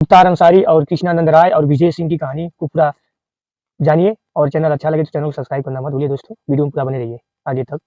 मुख्तार अंसारी और कृष्णानंद राय और विजय सिंह की कहानी को पूरा जानिए। और चैनल अच्छा लगे तो चैनल को सब्सक्राइब करना मत भूलिए दोस्तों। वीडियो में पूरा बने रहिए आगे तक।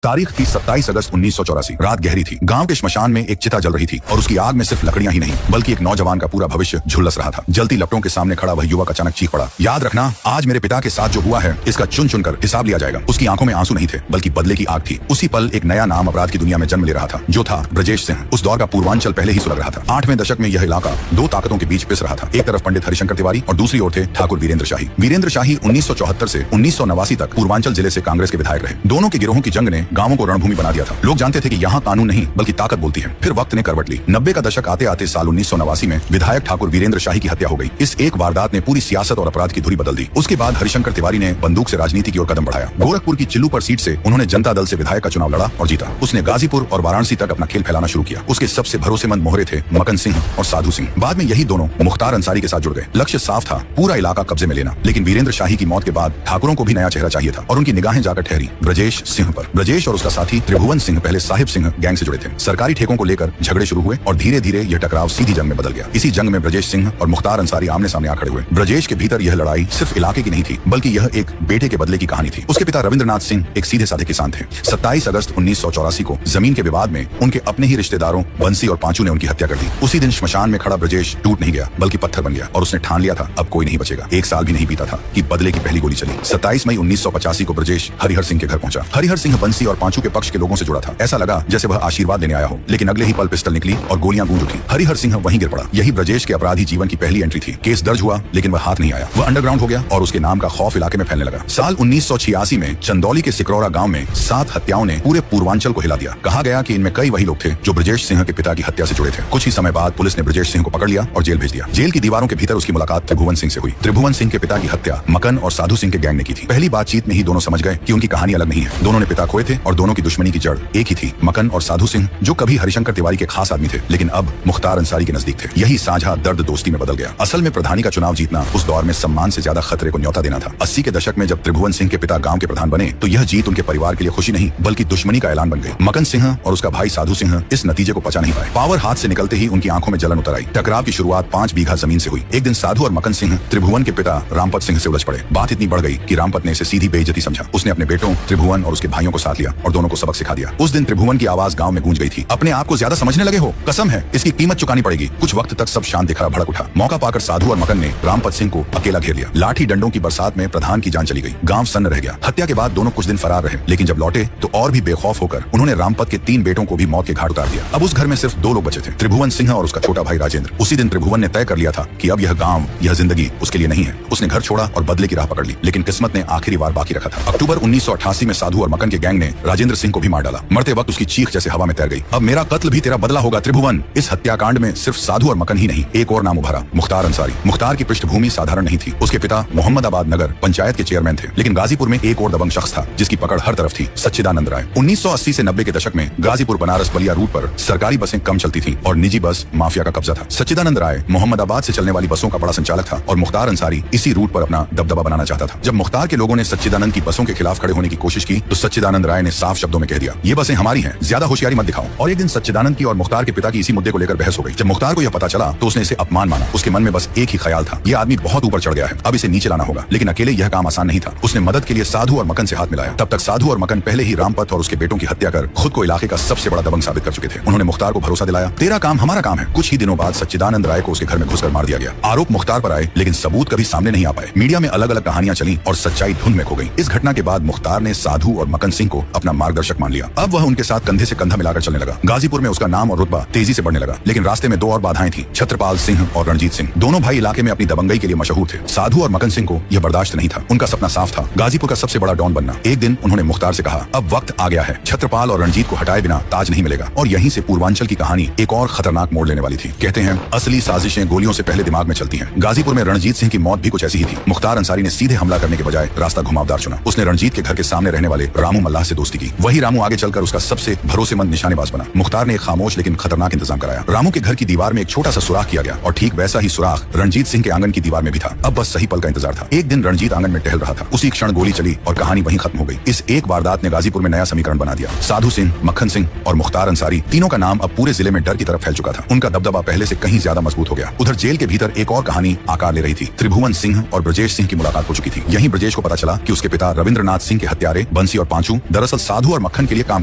तारीख थी 27 अगस्त 1984। रात गहरी थी। गांव के श्मशान में एक चिता जल रही थी और उसकी आग में सिर्फ लकड़ियां ही नहीं बल्कि एक नौजवान का पूरा भविष्य झुलस रहा था। जलती लपटों के सामने खड़ा वह युवक अचानक चीख पड़ा, याद रखना, आज मेरे पिता के साथ जो हुआ है इसका चुन चुन कर हिसाब लिया जाएगा। उसकी आंखों में आंसू नहीं थे बल्कि बदले की आग थी। उसी पल एक नया नाम अपराध की दुनिया में जन्म ले रहा था, जो था ब्रजेश सिंह। उस दौर का पूर्वांचल पहले ही सुलग रहा था। 8वें दशक में यह इलाका दो ताकतों के बीच पिस रहा था। एक तरफ पंडित हरिशंकर तिवारी और दूसरी ओर थे ठाकुर वीरेंद्र शाही। वीरेंद्र शाही 1974 से 1989 तक पूर्वांचल जिले से कांग्रेस के विधायक रहे। दोनों के गिरोहों की जंग ने गांवों को रणभूमि बना दिया था। लोग जानते थे कि यहाँ कानून नहीं बल्कि ताकत बोलती है। फिर वक्त ने करवट ली। 90 का दशक आते आते साल 1989 में विधायक ठाकुर वीरेंद्र शाही की हत्या हो गई। इस एक वारदात ने पूरी सियासत और अपराध की धुरी बदल दी। उसके बाद हरिशंकर तिवारी ने बंदूक से राजनीति की ओर कदम बढ़ाया। गोरखपुर की चिल्लू पर सीट से उन्होंने जनता दल से विधायक का चुनाव लड़ा और जीता। उसने गाजीपुर और वाराणसी तक अपना खेल फैलाना शुरू किया। उसके सबसे भरोसेमंद मोहरे थे मकन सिंह और साधु सिंह। बाद में यही दोनों मुख्तार अंसारी के साथ जुड़ गए। लक्ष्य साफ था, पूरा इलाका कब्जे में लेना। लेकिन वीरेंद्र शाही की मौत के बाद ठाकुरों को भी नया चेहरा चाहिए था और उनकी निगाहें जाकर ठहरी ब्रजेश सिंह पर। ब्रजेश और उसका साथी त्रिभुवन सिंह पहले साहिब सिंह गैंग से जुड़े थे। सरकारी ठेकों को लेकर झगड़े शुरू हुए और धीरे धीरे यह टकराव सीधी जंग में बदल गया। इसी जंग में ब्रजेश सिंह और मुख्तार अंसारी आमने सामने आ खड़े हुए। ब्रजेश के भीतर यह लड़ाई सिर्फ इलाके की नहीं थी बल्कि यह एक बेटे के बदले की कहानी थी। उसके पिता रविंद्रनाथ सिंह एक सीधे साधे किसान थे। 27 अगस्त 1984 को जमीन के विवाद में उनके अपने ही रिश्तेदारों बंसी और पांचू ने उनकी हत्या कर दी। उसी दिन श्मशान में खड़ा ब्रजेश टूट नहीं गया बल्कि पत्थर बन गया और उसने ठान लिया था अब कोई नहीं बचेगा। एक साल भी नहीं बीता था कि बदले की पहली गोली चली। 27 मई 1985 को ब्रजेश हरिहर सिंह के घर पहुंचा। हरिहर सिंह बंसी और पांचू के पक्ष के लोगों से जुड़ा था। ऐसा लगा जैसे वह आशीर्वाद लेने आया हो, लेकिन अगले ही पल पिस्टल निकली और गोलियां गूंज उठी। हरिहर सिंह वहीं गिर पड़ा। यही ब्रजेश के अपराधी जीवन की पहली एंट्री थी। केस दर्ज हुआ लेकिन वह हाथ नहीं आया। वह अंडरग्राउंड हो गया और उसके नाम का खौफ इलाके में फैलने लगा। साल 1986 में चंदौली के सिकरौरा गांव में 7 हत्याओं ने पूरे पूर्वांचल को हिला दिया। कहा गया कि इनमें कई वही लोग थे जो ब्रजेश सिंह के पिता की हत्या से जुड़े थे। कुछ ही समय बाद पुलिस ने ब्रजेश सिंह को पकड़ लिया और जेल भेज दिया। जेल की दीवारों के भीतर उसकी मुलाकात त्रिभुवन सिंह से हुई। त्रिभुवन सिंह के पिता की हत्या मकन और साधु सिंह के गैंग ने की थी। पहली बातचीत में ही दोनों समझ गए कि उनकी कहानी अलग नहीं है। दोनों ने पिता खोए थे और दोनों की दुश्मनी की जड़ एक ही थी, मकन और साधु सिंह, जो कभी हरिशंकर तिवारी के खास आदमी थे लेकिन अब मुख्तार अंसारी के नजदीक थे। यही साझा दर्द दोस्ती में बदल गया। असल में प्रधानी का चुनाव जीतना उस दौर में सम्मान से ज्यादा खतरे को न्योता देना था। 80 के दशक में जब त्रिभुवन सिंह के पिता गांव के प्रधान बने तो यह जीत उनके परिवार के लिए खुशी नहीं बल्कि दुश्मनी का ऐलान बन गई। मकन सिंह और उसका भाई साधु सिंह इस नतीजे को पचा नहीं पाए। पावर हाथ से निकलते ही उनकी आंखों में जलन उतर आई। टकराव की शुरुआत 5 बीघा जमीन से हुई। एक दिन साधु और मकन सिंह त्रिभुवन के पिता रामपत सिंह से उलझ पड़े। बात इतनी बढ़ गई कि रामपत ने इसे सीधी बेइज्जती समझा। उसने अपने बेटों त्रिभुवन और उसके भाइयों को साथ लिया और दोनों को सबक सिखा दिया। उस दिन त्रिभुवन की आवाज गांव में गूंज गई थी, अपने आप को ज्यादा समझने लगे हो, कसम है इसकी कीमत चुकानी पड़ेगी। कुछ वक्त तक सब शांत दिखा भड़क उठा। मौका पाकर साधु और मकन ने रामपत सिंह को अकेला घेर लिया। लाठी डंडों की बरसात में प्रधान की जान चली गई। गांव सन्न रह गया। हत्या के बाद दोनों कुछ दिन फरार रहे लेकिन जब लौटे तो और भी बेखौफ होकर उन्होंने रामपत के 3 बेटों को भी मौत के घाट उतार दिया। अब उस घर में सिर्फ 2 लोग बचे थे, त्रिभुवन सिंह और उसका छोटा भाई राजेंद्र। उसी दिन त्रिभुवन ने तय कर लिया था कि अब यह गांव, यह जिंदगी उसके लिए नहीं है। उसने घर छोड़ा और बदले की राह पकड़ ली लेकिन किस्मत ने आखिरी वार बाकी रखा था। अक्टूबर 1988 में साधु और मकन के गैंग ने राजेंद्र सिंह को भी मार डाला। मरते वक्त उसकी चीख जैसे हवा में तैर गई, अब मेरा कत्ल भी तेरा बदला होगा त्रिभुवन। इस हत्याकांड में सिर्फ साधु और मकन ही नहीं, एक और नाम उभरा, मुख्तार अंसारी। मुख्तार की पृष्ठभूमि साधारण नहीं थी। उसके पिता मोहम्मदाबाद नगर पंचायत के चेयरमैन थे लेकिन गाजीपुर में एक और दबंग शख्स था जिसकी पकड़ हर तरफ थी, सच्चिदानंद राय। 1980 से 90 के दशक में गाजीपुर बनारस बलिया रूट पर सरकारी बसें कम चलती थीं और निजी बस माफिया का कब्जा था। सच्चिदानंद राय मोहम्मदाबाद से चलने वाली बसों का बड़ा संचालक था और मुख्तार अंसारी इसी रूट पर अपना दबदबा बनाना चाहता था। जब मुख्तार के लोगों ने सच्चिदानंद की बसों के खिलाफ खड़े होने की कोशिश की तो सच्चिदानंद राय ने साफ शब्दों में कह दिया, ये बसें हमारी हैं, ज्यादा होशियारी मत दिखाओ। और एक दिन सच्चिदानंद की और मुख्तार के पिता की इसी मुद्दे को लेकर बहस हो गई। जब मुख्तार को यह पता चला तो उसने इसे अपमान माना। उसके मन में बस एक ही ख्याल था, यह आदमी बहुत ऊपर चढ़ गया है, अब इसे नीचे लाना होगा। लेकिन अकेले यह काम आसान नहीं था। उसने मदद के लिए साधु और मकन से हाथ मिलाया। तब तक साधु और मकन पहले ही रामपत और उसके बेटों की हत्या कर खुद को इलाके का सबसे बड़ा दबंग साबित कर चुके थे। उन्होंने मुख्तार को भरोसा दिलाया, तेरा काम हमारा काम है। कुछ ही दिनों बाद सच्चिदानंद राय को उसके घर में घुसकर मार दिया गया। आरोप मुख्तार पर आए लेकिन सबूत कभी सामने नहीं आ पाए। मीडिया में अलग अलग कहानियां चली और सच्चाई धुंध में खो गई। इस घटना के बाद मुख्तार ने साधु और मकन सिंह को अपना मार्गदर्शक मान लिया। अब वह उनके साथ कंधे से कंधा मिलाकर चलने लगा। गाजीपुर में उसका नाम और रुतबा तेजी से बढ़ने लगा। लेकिन रास्ते में 2 और बाधाएं थी, छत्रपाल सिंह और रणजीत सिंह। दोनों भाई इलाके में अपनी दबंगई के लिए मशहूर थे। साधु और मकन सिंह को यह बर्दाश्त नहीं था। उनका सपना साफ था, गाजीपुर का सबसे बड़ा डॉन बनना। एक दिन उन्होंने मुख्तार से कहा, अब वक्त आ गया है, छत्रपाल और रणजीत को हटाए बिना ताज नहीं मिलेगा। और यहीं से पूर्वांचल की कहानी एक और खतरनाक मोड़ लेने वाली थी। कहते हैं असली साजिशें गोलियों से पहले दिमाग में चलती हैं। गाजीपुर में रणजीत सिंह की मौत भी कुछ ऐसी ही थी। मुख्तार अंसारी ने सीधे हमला करने के बजाय रास्ता घुमावदार चुना। उसने रणजीत के घर के सामने रहने वाले रामू मल्लाह से दोस्ती की। वही रामू आगे चलकर उसका सबसे भरोसेमंद निशानेबाज बना। मुख्तार ने एक खामोश लेकिन खतरनाक इंतजाम कराया। रामू के घर की दीवार में एक छोटा सा सुराख किया गया और ठीक वैसा ही सुराख रणजीत सिंह के आंगन की दीवार में भी था। अब बस सही पल का इंतजार था। एक दिन रणजीत आंगन में टहल रहा था, उसी क्षण गोली चली और कहानी वहीं खत्म हो गई। इस एक वारदात ने गाजीपुर में नया समीकरण बना दिया। साधु सिंह, मक्खन सिंह और मुख्तार अंसारी, तीनों का नाम अब पूरे जिले में डर की तरफ फैल चुका था। उनका दबदबा पहले से कहीं ज्यादा मजबूत हो गया। उधर जेल के भीतर एक और कहानी आकार ले रही थी। त्रिभुवन सिंह और ब्रजेश सिंह की मुलाकात हो चुकी थी। यहीं ब्रजेश को पता चला कि उसके पिता रविंद्रनाथ सिंह के हत्यारे बंसी और पांचू दरअसल साधु और मक्खन के लिए काम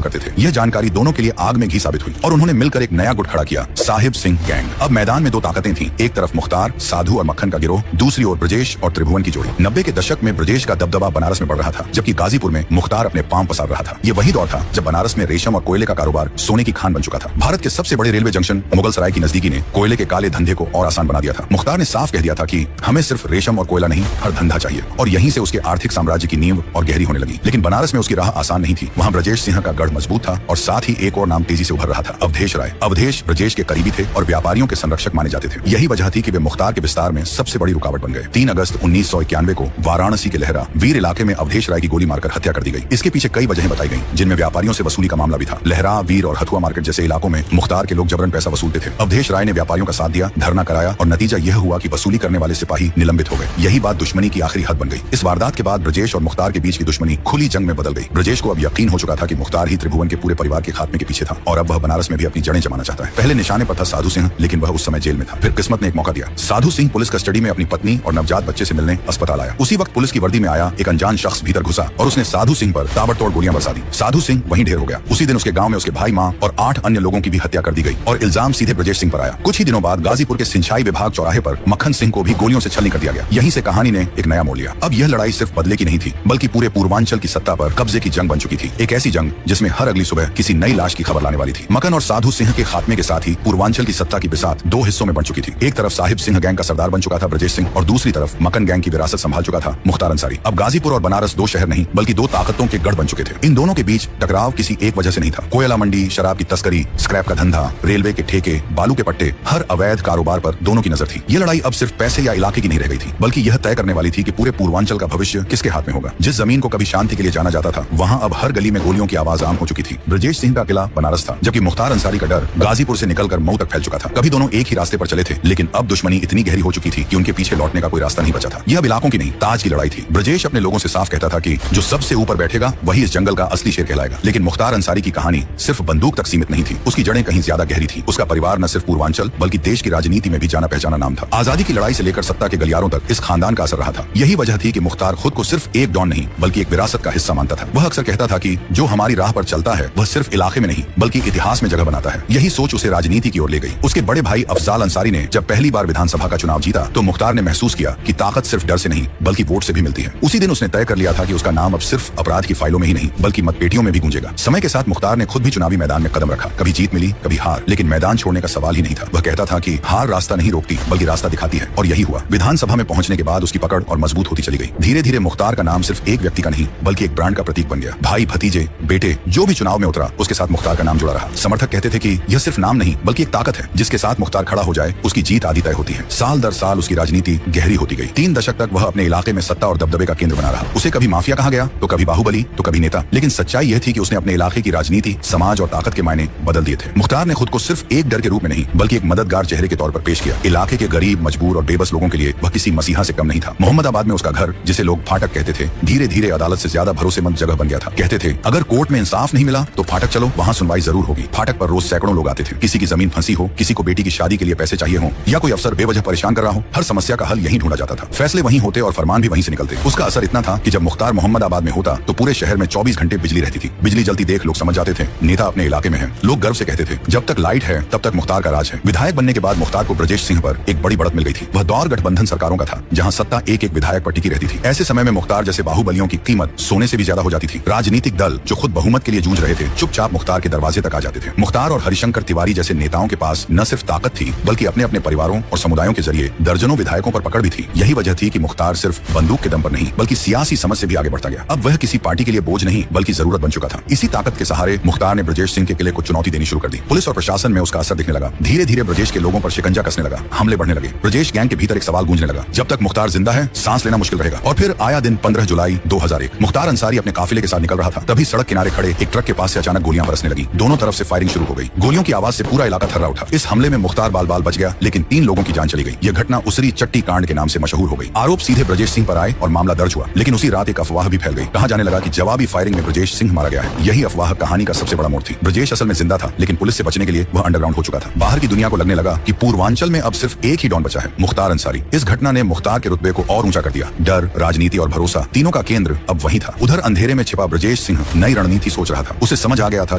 करते थे। यह जानकारी दोनों के लिए आग में घी साबित हुई और उन्होंने मिलकर एक नया गुट खड़ा किया, साहिब सिंह गैंग। अब मैदान में दो ताकतें थीं, एक तरफ मुख्तार, साधु और मक्खन का गिरोह, दूसरी ओर ब्रजेश और त्रिभुवन की जोड़ी। 90 के दशक में ब्रजेश का दबदबा बनारस में बढ़ रहा था, जबकि गाजीपुर में मुख्तार अपने पांव पसार रहा था। ये वही दौर था जब बनारस में रेशम और कोयले का कारोबार सोने की खान बन चुका था। भारत के सबसे बड़े रेलवे जंक्शन मुगल सराय की नजदीकी ने कोयले के काले धंधे को और आसान बना दिया था। मुख्तार ने साफ कह दिया था कि हमें सिर्फ रेशम और कोयला नहीं, हर धंधा चाहिए, और यहीं से उसके आर्थिक साम्राज्य की नींव और गहरी होने लगी। लेकिन बनारस में उसकी राह आसान नहीं थी। वहाँ ब्रजेश सिंह का गढ़ मजबूत था और साथ ही एक और नाम तेजी से उभर रहा था, अवधेश राय। अवधेश ब्रजेश के करीबी थे और व्यापारियों के संरक्षक माने जाते थे। यही वजह थी कि वे मुख्तार के विस्तार में सबसे बड़ी रुकावट बन गए। 3 अगस्त 1991 को वाराणसी के लहरा वीर इलाके में अवधेश राय की गोली मारकर हत्या कर दी गई। इसके पीछे कई वजहें बताई गई, जिनमें व्यापारियों से वसूली का मामला भी था। लहरा, वीर और हथुआ मार्केट जैसे इलाकों में मुख्तार के लोग जबरन पैसा वसूलते थे। अवधेश राय ने व्यापारियों का साथ दिया, धरना कराया और नतीजा यह हुआ कि वसूली करने वाले सिपाही निलंबित हो गए। यही बात दुश्मनी की आखिरी हद बन गई। इस वारदात के बाद ब्रजेश और मुख्तार के बीच की दुश्मनी खुली जंग में बदल गई। ब्रजेश को अब यकीन हो चुका था कि मुख्तार ही त्रिभुवन के पूरे परिवार के खात्मे के पीछे था और अब वह बनारस में भी अपनी जड़ें जमाना चाहता है। पहले निशाने पर था साधु सिंह, लेकिन वह उस समय जेल में था। फिर किस्मत ने एक मौका दिया। साधु सिंह पुलिस कस्टडी में अपनी पत्नी और नवजात बच्चे से मिलने अस्पताल आया। उसी वक्त पुलिस की वर्दी में आया एक अनजान शख्स भीतर घुसा और उसने साधु सिंह पर ताबड़तोड़ गोलियां बरसा दी। साधु सिंह वहीं ढेर हो गया। उसी दिन उसके गांव में उसके भाई, मां और 8 अन्य लोगों की भी हत्या कर दी गई और इल्जाम सीधे ब्रजेश सिंह पर आया। कुछ ही दिनों बाद गाजीपुर के सिंचाई विभाग चौराहे पर मक्खन सिंह को भी गोलियों से छलनी कर दिया गया। यहीं से कहानी ने एक नया मोड़ लिया। अब यह लड़ाई सिर्फ बदले की नहीं थी, बल्कि पूरे पूर्वांचल की सत्ता पर कब्जे की जंग बन चुकी थी। एक ऐसी जंग जिसमें हर अगली सुबह किसी नई लाश की खबर लाने वाली थी। मक्खन और साधु सिंह के खात्मे के साथ ही पूर्वांचल की सत्ता की बिसात 2 हिस्सों में बन चुकी थी। एक तरफ साहिब सिंह गैंग का सरदार बन चुका था ब्रजेश सिंह और दूसरी तरफ मक्खन गैंग की विरासत संभाल चुका था मुख्तार अंसारी। अब गाजीपुर और बनारस 2 शहर नहीं, बल्कि 2 ताकतों के गढ़ बन चुके थे। इन दोनों के बीच टकराव किसी एक वजह से नहीं था। कोयला मंडी, शराब की तस्करी, स्क्रैप का धंधा, रेलवे के ठेके, बालू के पट्टे, हर अवैध कारोबार पर दोनों की नजर थी। यह लड़ाई अब सिर्फ पैसे या इलाके की नहीं रह गई थी, बल्कि यह तय करने वाली थी कि पूरे पूर्वांचल का भविष्य किसके हाथ में होगा। जिस जमीन को कभी शांति के लिए जाना जाता था, वहाँ अब हर गली में गोलियों की आवाज आम हो चुकी थी। ब्रजेश सिंह का किला बनारस था, जबकि मुख्तार अंसारी का डर गाजीपुर से निकलकर मऊ तक फैल चुका था। कभी दोनों एक ही रास्ते पर चले थे, लेकिन अब दुश्मनी इतनी गहरी हो चुकी थी कि उनके पीछे लौटने का कोई रास्ता नहीं बचा था। यह अब इलाकों की नहीं, ताज की लड़ाई थी। ब्रजेश अपने लोगों से साफ कहता था कि जो सबसे ऊपर बैठेगा वही इस जंगल का असली शेर कहलाएगा। लेकिन मुख्तार अंसारी की कहानी सिर्फ बंदूक तक सीमित नहीं थी, उसकी जड़ें कहीं ज्यादा गहरी थी। उसका परिवार न सिर्फ पूर्वांचल बल्कि देश की राजनीति में भी जाना पहचाना नाम था। आजादी की लड़ाई से लेकर सत्ता के गलियारों तक इस खानदान का असर रहा था। यही वजह थी कि मुख्तार खुद को सिर्फ एक डॉन नहीं बल्कि एक विरासत का हिस्सा मानता था। वह अक्सर कहता था कि जो हमारी राह पर चलता है वह सिर्फ इलाके में नहीं बल्कि इतिहास में जगह बनाता है। यही सोच उसे राजनीति की ओर ले गई। उसके बड़े भाई अफजाल अंसारी ने जब पहली बार विधानसभा का चुनाव जीता तो मुख्तार ने महसूस किया कि ताकत सिर्फ डर से नहीं बल्कि वोट से भी मिलती है। उसी दिन उसने तय कर लिया था कि उसका नाम अब सिर्फ अपराध की फाइलों में ही नहीं बल्कि मतपेटियों में भी गूंजेगा। समय के साथ मुख्तार ने खुद भी चुनावी मैदान में कदम रखा। कभी जीत मिली, कभी हार, लेकिन मैदान छोड़ने का सवाल ही नहीं था। वह कहता था कि हार रास्ता नहीं रोकती बल्कि रास्ता दिखाती है, और यही हुआ। विधानसभा में पहुंचने के बाद उसकी पकड़ और मजबूत होती चली गई। धीरे धीरे मुख्तार का नाम सिर्फ एक व्यक्ति का नहीं बल्कि एक ब्रांड का प्रतीक बन गया। भाई, भतीजे, बेटे जो भी चुनाव में उतरा उसके साथ मुख्तार का नाम जुड़ा रहा। समर्थक कहते थे कि यह सिर्फ नाम नहीं बल्कि एक ताकत है, जिसके साथ मुख्तार खड़ा हो जाए उसकी जीत आदि तय होती है। साल दर साल उसकी राजनीति गहरी होती गई। 3 दशक तक वह अपने इलाके में सत्ता और दबदबे का केंद्र बना रहा। उसे कभी माफिया कहा गया, तो कभी बाहुबली, तो कभी नेता, लेकिन सच्चाई यह थी कि उसने अपने इलाके की राजनीति, समाज और ताकत के मायने बदल दिए थे। मुख्तार ने खुद को सिर्फ एक डर के रूप में नहीं बल्कि एक मददगार चेहरे के तौर पर पेश किया। इलाके के गरीब, मजबूर और बेबस लोगों के लिए वह किसी मसीहा से कम नहीं था। मोहम्मदाबाद में उसका घर, जिसे लोग फाटक कहते थे, धीरे धीरे अदालत से ज्यादा भरोसेमंद जगह बन गया था। कहते थे अगर कोर्ट में इंसाफ नहीं मिला तो फाटक चलो, वहाँ सुनवाई जरूर होगी। फाटक पर रोज सैकड़ों लोग आते थे। किसी की जमीन फंसी हो, किसी को बेटी की शादी के लिए पैसे चाहिए हो, या कोई अफसर बेवजह परेशान कर रहा हो, हर समस्या का हल यहीं ढूंढा जाता था। फैसले वहीं होते और फरमान भी वहीं से निकलते। उसका असर इतना था कि जब मुख्तार मोहम्मदाबाद में होता तो पूरे शहर में 24 घंटे बिजली रहती थी। बिजली जलती देख लोग समझ जाते थे नेता अपने इलाके में है। लोग गर्व से कहते थे जब तक लाइट है तब तक मुख्तार का राज है। विधायक बनने के बाद मुख्तार को ब्रजेश सिंह पर एक बड़ी बढ़त मिल गई थी। वह दौर गठबंधन सरकारों का था जहां सत्ता एक एक विधायक पर टिकी रहती थी। ऐसे समय में मुख्तार जैसे बाहुबलियों की कीमत सोने से भी ज्यादा हो जाती थी। राजनीतिक दल जो खुद बहुमत के लिए जूझ रहे थे चुपचाप मुख्तार के दरवाजे तक आ जाते थे। मुख्तार और हरिशंकर तिवारी जैसे नेताओं के पास न सिर्फ ताकत थी बल्कि अपने अपने परिवारों और समुदायों के जरिए दर्जनों विधायकों पर पकड़ भी थी। यही वजह थी कि मुख्तार सिर्फ बंदूक के दम पर नहीं बल्कि सियासी समझ से भी आगे बढ़ता गया। अब वह किसी पार्टी के लिए बोझ नहीं बल्कि जरूरत बन चुका था। इसी ताकत के सहारे मुख्तार ने ब्रजेश सिंह के किले को चुनौती देनी शुरू कर दी। पुलिस और प्रशासन में उसका असर दिखने लगा। धीरे धीरे ब्रजेश के लोगों पर शिकंजा कसने लगा, हमले बढ़ने लगे। ब्रजेश गैंग के भीतर एक सवाल गूंजने लगा, जब तक मुख्तार जिंदा है सांस लेना मुश्किल रहेगा। और फिर आया दिन 15 जुलाई 2001। मुख्तार अंसारी अपने काफिले के साथ निकल रहा रहा था, तभी सड़क किनारे खड़े एक ट्रक के पास से अचानक गोलियां बरसने लगी। दोनों तरफ से फायरिंग शुरू हो गई। गोलियों की आवाज से पूरा इलाका थर्रा उठा। इस हमले में मुख्तार बाल बाल बच गया, लेकिन 3 लोगों की जान चली गई। यह घटना उसरी चट्टी कांड के नाम से मशहूर हो गई। आरोप सीधे ब्रजेश सिंह पर आए और मामला दर्ज हुआ, लेकिन उसी रात एक अफवाह भी फैल गई। कहा जाने लगा कि जवाबी फायरिंग में ब्रजेश सिंह मारा गया है। यही अफवाह कहानी का सबसे बड़ा मोड़ थी। ब्रजेश असल में जिंदा था, लेकिन पुलिस से बचने के लिए वह अंडरग्राउंड हो चुका था। बाहर की दुनिया को लगने लगा कि पूर्वांचल में अब सिर्फ एक ही डॉन बचा है, मुख्तार अंसारी। इस घटना ने मुख्तार के रुतबे को और ऊंचा कर दिया। डर, राजनीति और भरोसा, तीनों का केंद्र अब वही था। उधर अंधेरे में छिपा ब्रजेश सिंह नई रणनीति सोच रहा था। उसे समझ आ गया था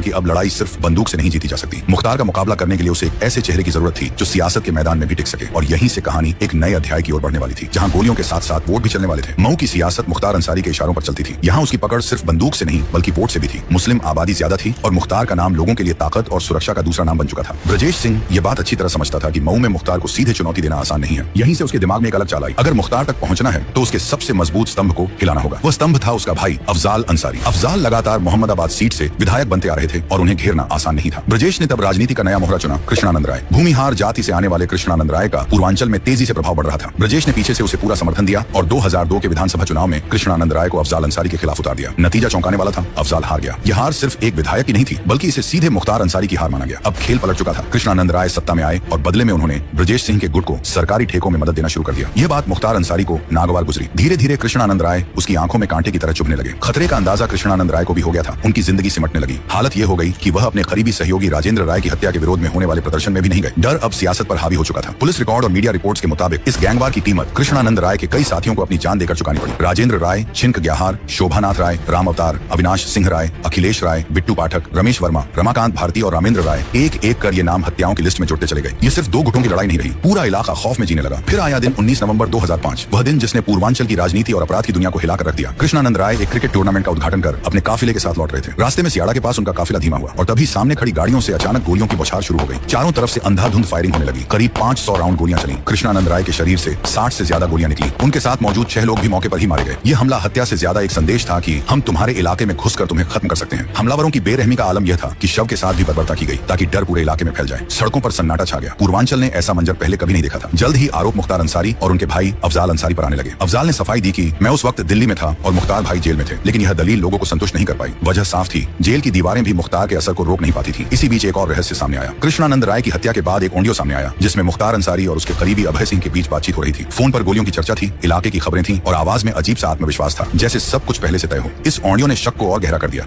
कि अब लड़ाई सिर्फ बंदूक से नहीं जीती जा सकती। मुख्तार का मुकाबला करने के लिए उसे एक ऐसे चेहरे की जरूरत थी जो सियासत के मैदान में भी टिक सके। और यहीं से कहानी एक नए अध्याय की ओर बढ़ने वाली थी, जहां गोलियों के साथ साथ वोट भी चलने वाले थे। मऊ की सियासत मुख्तार अंसारी के इशारों पर चलती थी। यहाँ उसकी पकड़ सिर्फ बंदूक से नहीं बल्कि वोट से भी थी। मुस्लिम आबादी ज्यादा थी और मुख्तार का नाम लोगों के लिए ताकत और सुरक्षा का दूसरा नाम बन चुका था। ब्रजेश सिंह ये बात अच्छी तरह समझता था कि मऊ में मुख्तार को सीधे चुनौती देना आसान नहीं है। यहीं से उसके दिमाग में एक अलग चाल आई। अगर मुख्तार तक पहुंचना है तो उसके सबसे मजबूत स्तंभ को हिलाना होगा। वह स्तंभ था उसका भाई अफजाल अंसारी। अफजाल लगातार मोहम्मदाबाद सीट से विधायक बनते आ रहे थे और उन्हें घेरना आसान नहीं था। ब्रजेश ने तब राजनीति का नया मोहरा चुना, कृष्णानंद राय। भूमिहार जाति से आने वाले कृष्णानंद राय का पूर्वांचल में तेजी से प्रभाव बढ़ रहा था। ब्रजेश ने पीछे से उसे पूरा समर्थन दिया और 2002 के विधानसभा चुनाव में कृष्णानंद राय को अफजाल अंसारी के खिलाफ उतार दिया। नतीजा चौंकाने वाला था, अफजाल हार गया। यह हार सिर्फ एक विधायक की नहीं थी, बल्कि इसे सीधे मुख्तार अंसारी की हार माना गया। अब खेल पलट चुका था। कृष्णानंद राय सत्ता में आए और बदले में उन्होंने ब्रजेश सिंह के गुट को सरकारी ठेकों में मदद देना शुरू कर दिया। यह बात मुख्तार अंसारी को नागवार गुजरी। धीरे धीरे कृष्णानंद राय उसकी आंखों में कांटे की तरह चुभने लगे। खतरे का अंदाजा कृष्णानंद राय को भी हो गया था। उनकी जिंदगी सिमटने लगी। हालत यह हो गई कि वह अपने करीबी सहयोगी राजेंद्र राय की हत्या के विरोध में होने वाले प्रदर्शन में भी नहीं गए। डर अब सियासत पर हावी हो चुका था। पुलिस रिकॉर्ड और मीडिया रिपोर्ट्स के मुताबिक इस गैंगवार की कीमत कृष्णानंद राय के कई साथियों को अपनी जान देकर चुकानी पड़ी। राजेंद्र राय, छिनक ग्याहार, शोभानाथ राय, राम अवतार, अविनाश सिंह राय, अखिलेश राय, बिट्टू पाठक, रमेश वर्मा, रमाकांत भारती और रामेंद्र राय, एक एक कर ये नाम हत्याओं की लिस्ट में जुड़ते चले गए। ये सिर्फ 2 गुटों की लड़ाई नहीं रही, पूरा इलाका खौफ में जीने लगा। फिर आया दिन 19 नवंबर 2005, वह दिन जिसने पूर्वांचल की राजनीति और अपराध की दुनिया को हिलाकर रख दिया। कृष्णानंद राय एक क्रिकेट टूर्नामेंट का उद्घाटन कर अपने काफिले के साथ लौट रहे थे। रास्ते में सियाड़ा के पास उनका काफिला धीमा हुआ और तभी सामने खड़ी गाड़ियों से अचानक गोलियों की बौछार शुरू हो गई। चारों तरफ से अंधाधुंध फायरिंग होने लगी। करीब 500 राउंड गोलियां चली। कृष्णानंद राय के शरीर से 60 से ज्यादा गोलियां निकली। उनके साथ मौजूद 6 लोग भी मौके पर ही मारे गए। यह हमला हत्या से ज्यादा एक संदेश था कि हम तुम्हारे इलाके में घुसकर तुम्हें खत्म कर सकते हैं। हमलावरों की बेरहमी का आलम यह था कि शव के साथ भी बर्बरता की गई ताकि डर पूरे इलाके में फैल जाए। सड़कों पर सन्नाटा छा गया। पूर्वांचल ने ऐसा मंजर पहले कभी नहीं देखा था। जल्द ही आरोप मुख्तार अंसारी और उनके भाई अफजाल अंसारी पर आने लगे। अफजाल ने सफाई दी कि मैं उस वक्त दिल्ली में था और मुख्तार भाई जेल में थे, लेकिन यह दलील लोगों को संतुष्ट नहीं कर पाई। वजह साफ थी, जेल की दीवारें भी मुख्तार के असर को रोक नहीं पाती थी। इसी बीच एक और रहस्य सामने आया। कृष्णानंद राय की हत्या के बाद एक ऑडियो सामने आया जिसमें मुख्तार अंसारी और उसके करीबी अभय सिंह के बीच बातचीत हो रही थी। फोन पर गोलियों की चर्चा थी, इलाके की खबरें थी और आवाज में अजीब सा आत्मविश्वास था, जैसे सब कुछ पहले से तय हो। इस ऑडियो ने शक को और गहरा कर दिया।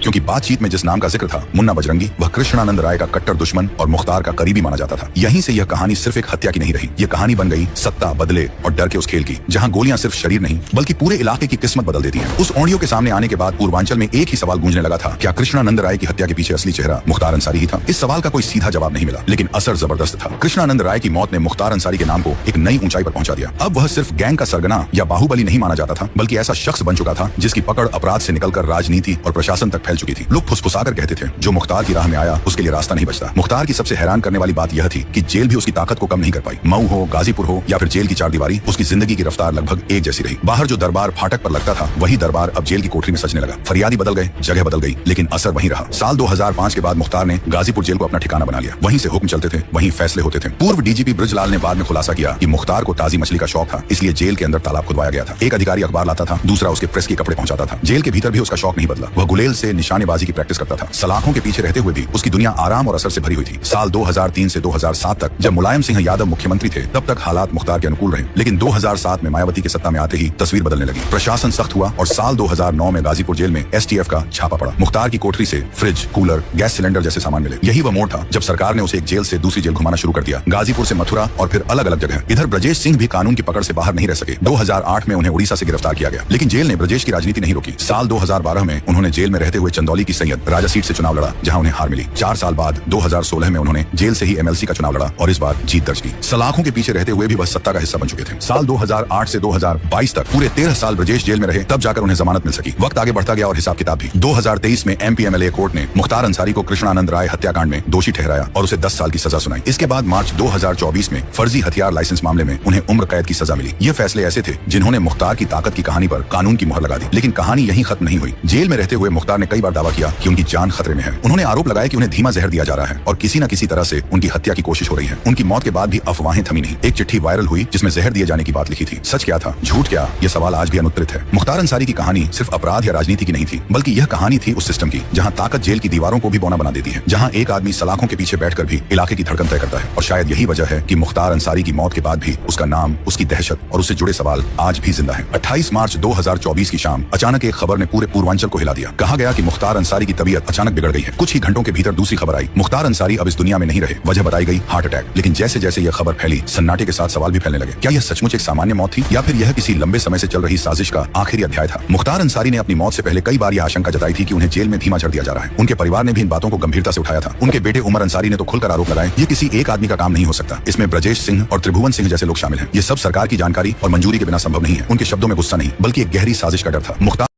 क्योंकि बातचीत में जिस नाम का जिक्र था, मुन्ना बजरंगी, वह कृष्णानंद राय का कट्टर दुश्मन और मुख्तार का करीबी माना जाता था। यहीं से यह कहानी सिर्फ एक हत्या की नहीं रही, यह कहानी बन गई सत्ता, बदले और डर के उस खेल की, जहां गोलियां सिर्फ शरीर नहीं बल्कि पूरे इलाके की किस्मत बदल देती हैं। उस ऑडियो के सामने आने के बाद पूर्वांचल में एक ही सवाल गूंजने लगा था, क्या कृष्णानंद राय की हत्या के पीछे असली चेहरा मुख्तार अंसारी ही था? इस सवाल का कोई सीधा जवाब नहीं मिला, लेकिन असर जबरदस्त था। कृष्णानंद राय की मौत ने मुख्तार अंसारी के नाम को एक नई ऊंचाई पर पहुंचा दिया। अब वह सिर्फ गैंग का सरगना या बाहुबली नहीं माना जाता था, बल्कि ऐसा शख्स बन चुका था जिसकी पकड़ अपराध से निकलकर राजनीति और प्रशासन तक फैल चुकी थी। लोग फुसफुसाकर कहते थे, जो मुख्तार की राह में आया उसके लिए रास्ता नहीं बचता। मुख्तार की सबसे हैरान करने वाली बात यह थी कि जेल भी उसकी ताकत को कम नहीं कर पाई। मऊ हो, गाजीपुर हो या फिर जेल की चारदीवारी, उसकी जिंदगी की रफ्तार लगभग एक जैसी रही। बाहर जो दरबार फाटक पर लगता था, वही दरबार अब जेल की कोठरी में सजने लगा। फरियादी बदल गए, जगह बदल गई, लेकिन असर वहीं रहा। साल 2005 के बाद मुख्तार ने गाजीपुर जेल को अपना ठिकाना बना लिया। वहीं से हुक्म चलते थे, वहीं फैसले होते थे। पूर्व डीजीपी ब्रजलाल ने बाद में खुलासा किया कि मुख्तार को ताजी मछली का शौक था, इसलिए जेल के अंदर तालाब खुदवाया गया था। एक अधिकारी अखबार लाता था, दूसरा उसके प्रेस के कपड़े पहुंचाता था। जेल के भीतर भी उसका शौक नहीं बदला। वह गुलेल से निशानेबाजी की प्रैक्टिस करता था। सलाखों के पीछे रहते हुए भी उसकी दुनिया आराम और असर से भरी हुई थी। साल 2003 से 2007 तक जब मुलायम सिंह यादव मुख्यमंत्री थे, तब तक हालात मुख्तार के अनुकूल रहे, लेकिन 2007 में मायावती के सत्ता में आते ही तस्वीर बदलने लगी। प्रशासन सख्त हुआ और साल 2009 में गाजीपुर जेल में एसटीएफ का छापा पड़ा। मुख्तार की कोठरी से फ्रिज, कूलर, गैस सिलेंडर जैसे सामान मिले। यही वह मोड़ था जब सरकार ने उसे एक जेल से दूसरी जेल घुमाना शुरू कर दिया, गाजीपुर से मथुरा और फिर अलग अलग जगह। इधर ब्रजेश सिंह भी कानून की पकड़ से बाहर नहीं रह सके। 2008 में उन्हें उड़ीसा से गिरफ्तार किया गया, लेकिन जेल ने ब्रजेश की राजनीति नहीं रोकी। साल 2012 में उन्होंने जेल में रहते हुए चंदौली की सैयद राजा सीट से चुनाव लड़ा, जहां उन्हें हार मिली। 4 साल बाद 2016 में उन्होंने जेल से ही एमएलसी का चुनाव लड़ा और इस बार जीत दर्ज की। सलाखों के पीछे रहते हुए भी वह सत्ता का हिस्सा बन चुके थे। साल 2008 से 2022 तक पूरे 13 साल ब्रजेश जेल में रहे, तब जाकर उन्हें जमानत मिल सकी। वक्त आगे बढ़ता गया और हिसाब किताब भी। 2023 में एमपीएमएलए कोर्ट ने मुख्तार अंसारी को कृष्णानंद राय हत्याकांड में दोषी ठहराया और उसे 10 साल की सजा सुनाई। इसके बाद मार्च 2024 में फर्जी हथियार लाइसेंस मामले में उन्हें उम्र कैद की सजा मिली। ये फैसले ऐसे थे जिन्होंने मुख्तार की ताकत की कहानी पर कानून की मुहर लगा दी। लेकिन कहानी यहीं खत्म नहीं हुई। जेल में रहते हुए मुख्तार ने कई बार दावा किया कि उनकी जान खतरे में है। उन्होंने आरोप लगाया कि उन्हें धीमा जहर दिया जा रहा है और किसी न किसी तरह से उनकी हत्या की कोशिश हो रही है। उनकी मौत के बाद भी अफवाहें थमी नहीं। एक चिट्ठी वायरल हुई जिसमें जहर दिए जाने की बात लिखी थी। सच क्या था, झूठ क्या, यह सवाल आज भी अनुत्तरित है। मुख्तार अंसारी की कहानी सिर्फ अपराध या राजनीति की नहीं थी, बल्कि यह कहानी थी उस सिस्टम की जहां ताकत जेल की दीवारों को भी बौना बना देती है, जहां एक आदमी सलाखों के पीछे बैठकर भी इलाके की धड़कन तय करता है। और शायद यही वजह है कि मुख्तार अंसारी की मौत के बाद भी उसका नाम, उसकी दहशत और उससे जुड़े सवाल आज भी जिंदा है। 28 मार्च 2024 की शाम अचानक एक खबर ने पूरे पूर्वांचल को हिला दिया। कहा गया कि मुख्तार अंसारी की तबीयत अचानक बिगड़ गई है। कुछ ही घंटों के भीतर दूसरी खबर आई, मुख्तार अंसारी अब इस दुनिया में नहीं रहे। वजह बताई गई हार्ट अटैक। लेकिन जैसे जैसे यह खबर फैली, सन्नाटे के साथ सवाल भी फैलने लगे। क्या यह सचमुच एक सामान्य मौत थी या फिर यह किसी लंबे समय से चल रही साजिश का आखिरी अध्याय था? मुख्तार अंसारी ने अपनी मौत से पहले कई बार यह आशंका जताई थी कि उन्हें जेल में धीमा जहर दिया जा रहा है। उनके परिवार ने भी इन बातों को गंभीरता से उठाया था। उनके बेटे उमर अंसारी ने तो खुलकर आरोप लगाए, ये किसी एक आदमी का काम नहीं हो सकता, इसमें ब्रजेश सिंह और त्रिभुवन सिंह जैसे लोग शामिल हैं। ये सब सरकार की जानकारी और मंजूरी के बिना संभव नहीं है। उनके शब्दों में गुस्सा नहीं, बल्कि एक गहरी साजिश का डर था। मुख्तार